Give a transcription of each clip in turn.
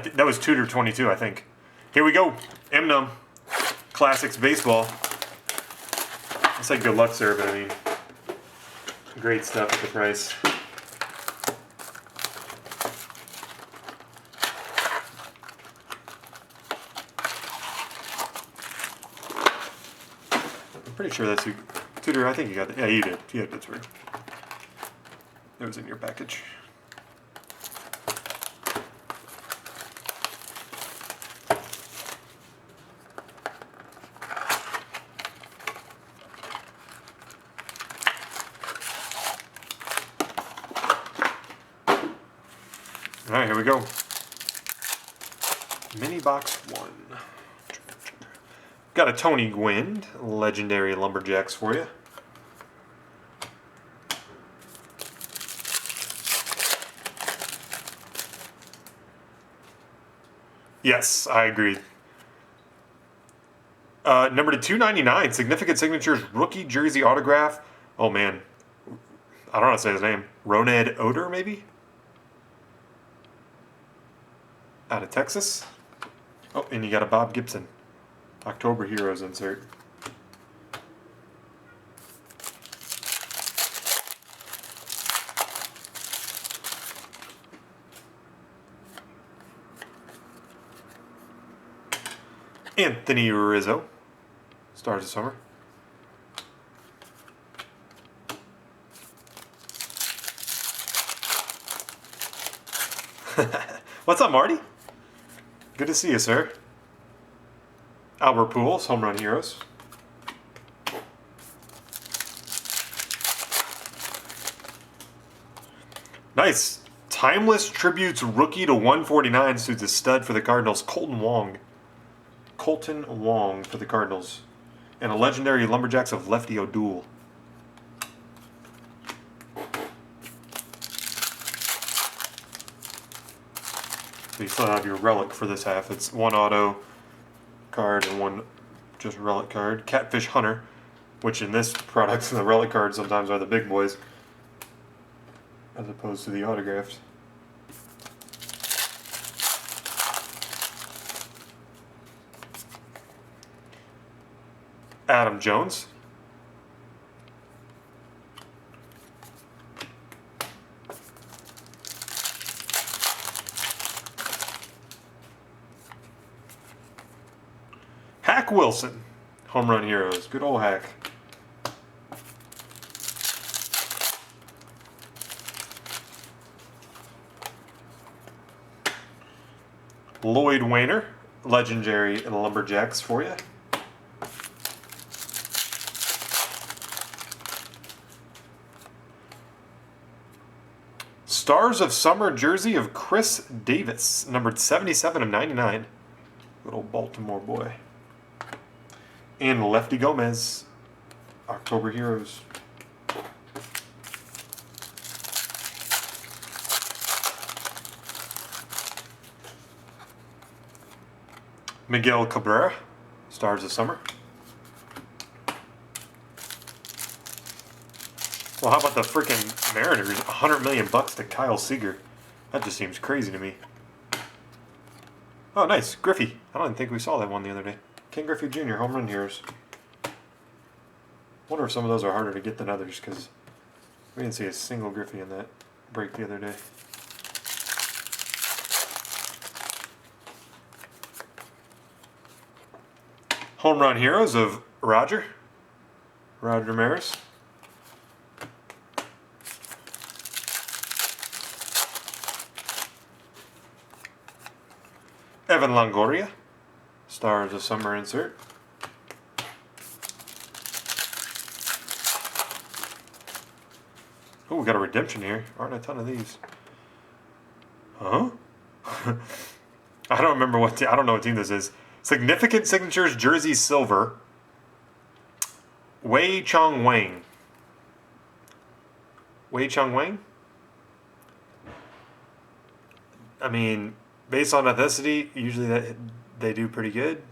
That was Tudor 22, I think. Here we go. Mnum. Classics Baseball. It's like good luck, sir, but I mean, great stuff at the price. I'm pretty sure that's you. Tudor, I think you got it. Yeah, you did. You had Pittsburgh. It was in your package. All right, here we go. Mini box 1. Got a Tony Gwynn, legendary Lumberjacks for you. Yes, I agree. Number to 299, Significant Signatures rookie jersey autograph. Oh man, I don't know how to say his name. Roned Oder, maybe? Out of Texas. Oh, and you got a Bob Gibson. October Heroes insert. Anthony Rizzo. Stars of Summer. What's up, Marty? Good to see you, sir. Albert Pujols, Home Run Heroes. Nice. Timeless Tributes rookie to 149 suits a stud for the Cardinals, Colton Wong. Colton Wong for the Cardinals. And a legendary Lumberjacks of Lefty O'Doul. So you still have your relic for this half. It's one auto card and one just relic card. Catfish Hunter, which in this product, the relic cards sometimes are the big boys, as opposed to the autographs. Adam Jones. Hack Wilson, Home Run Heroes. Good old Hack. Lloyd Wainer, legendary Lumberjacks for you. Stars of Summer jersey of Chris Davis, numbered 77 of 99. Good old Baltimore boy. And Lefty Gomez, October Heroes. Miguel Cabrera, Stars of Summer. Well, how about the freaking Mariners? $100 million to Kyle Seager. That just seems crazy to me. Oh, nice. Griffey. I don't think we saw that one the other day. Ken Griffey Jr., Home Run Heroes. Wonder if some of those are harder to get than others, because we didn't see a single Griffey in that break the other day. Home Run Heroes of Roger Maris. Evan Longoria, Stars of Summer insert. Oh, we got a redemption here. Aren't a ton of these. Huh? I don't remember what I don't know what team this is. Significant Signatures jersey silver. Wei Chong Wang. Wei Chong Wang? I mean, based on ethnicity, usually that they do pretty good.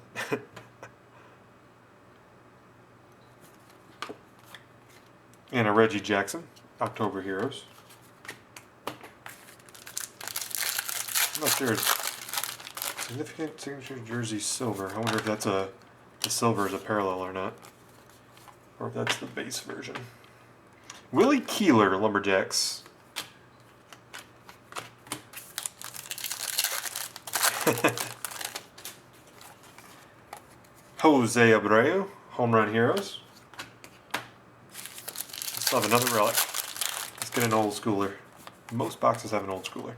And a Reggie Jackson, October Heroes. I'm not sure. Significant signature jersey silver. I wonder if that's the silver is a parallel or not. Or if that's the base version. Willie Keeler, Lumberjacks. Jose Abreu, Home Run Heroes. Still have another relic. Let's get an old schooler. Most boxes have an old schooler.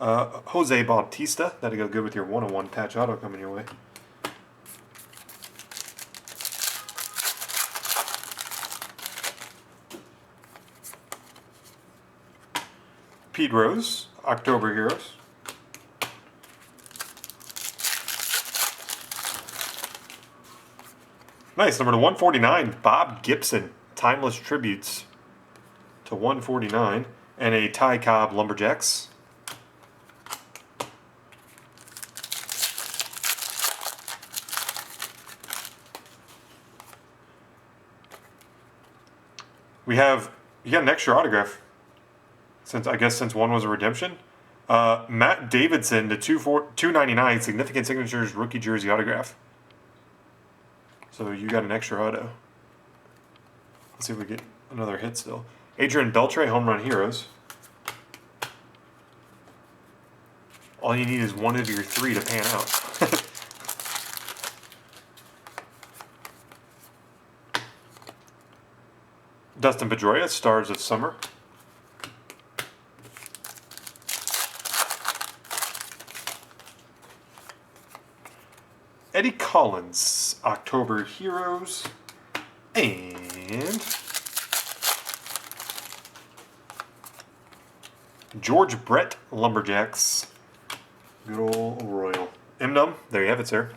Jose Bautista. That'll go good with your 101 patch auto coming your way. Pete Rose, October Heroes. Nice, number to 149, Bob Gibson, Timeless Tributes to 149, and a Ty Cobb Lumberjacks. You got an extra autograph. Since one was a redemption. Matt Davidson to 299, Significant Signatures rookie jersey autograph. So you got an extra auto. Let's see if we get another hit still. Adrian Beltre, Home Run Heroes. All you need is one of your three to pan out. Dustin Pedroia, Stars of Summer. Eddie Collins, October Heroes, and George Brett, Lumberjacks. Good old Royal. Mnum, there you have it, sir.